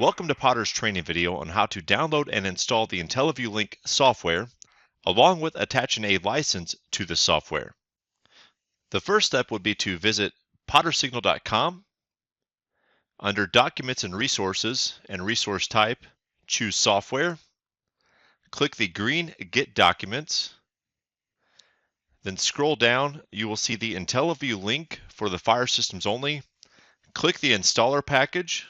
Welcome to Potter's training video on how to download and install the IntelliView Link software, along with attaching a license to the software. The first step would be to visit pottersignal.com. Under Documents and Resources and Resource Type, choose Software. Click the green Get Documents. Then scroll down, you will see the IntelliView Link for the fire systems only. Click the installer package.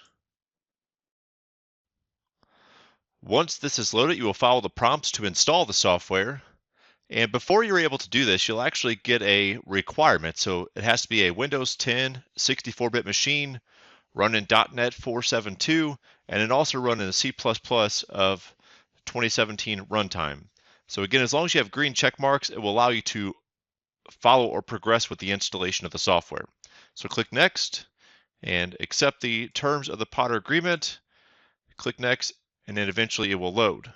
Once this is loaded, you will follow the prompts to install the software. And before you're able to do this, you'll actually get a requirement. So it has to be a Windows 10 64-bit machine, run in .NET 4.7.2, and it also run in a C++ of 2017 runtime. So again, as long as you have green check marks, it will allow you to follow or progress with the installation of the software. So click Next and accept the terms of the Potter agreement. Click Next, and then eventually it will load.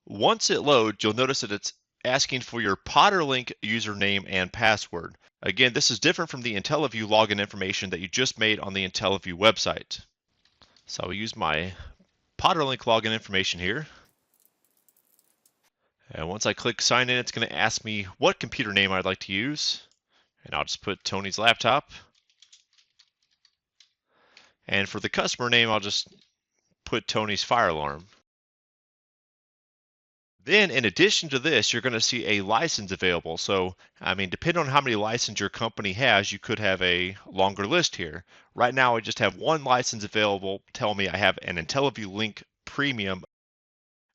Once it loads, you'll notice that it's asking for your PotterLink username and password. Again, this is different from the IntelliView login information that you just made on the IntelliView website. So I'll use my PotterLink login information here. And once I click sign in, it's going to ask me what computer name I'd like to use. And I'll just put Tony's laptop. And for the customer name, I'll just put Tony's fire alarm. Then, in addition to this, you're going to see a license available. So, depending on how many licenses your company has, you could have a longer list here. Right now, I just have one license available. Tell me I have an IntelliView Link Premium.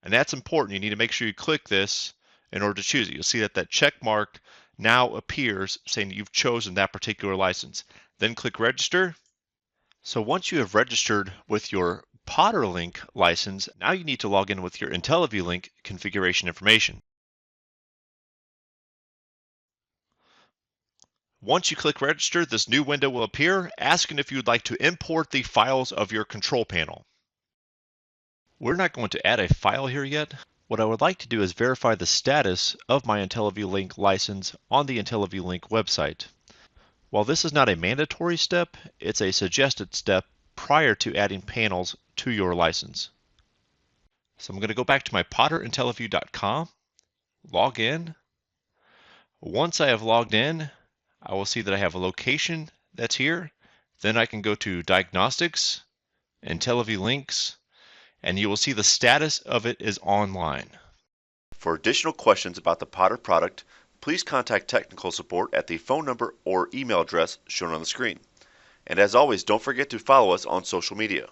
And that's important. You need to make sure you click this in order to choose it. You'll see that that check mark now appears saying that you've chosen that particular license. Then click Register. So once you have registered with your PotterLink license, now you need to log in with your IntelliView Link configuration information. Once you click Register, this new window will appear asking if you would like to import the files of your control panel. We're not going to add a file here yet. What I would like to do is verify the status of my IntelliView Link license on the IntelliView Link website. While this is not a mandatory step, it's a suggested step prior to adding panels to your license. So I'm going to go back to my potterintelliView.com, log in. Once I have logged in, I will see that I have a location that's here. Then I can go to Diagnostics, IntelliView Links, and you will see the status of it is online. For additional questions about the Potter product, please contact technical support at the phone number or email address shown on the screen. And as always, don't forget to follow us on social media.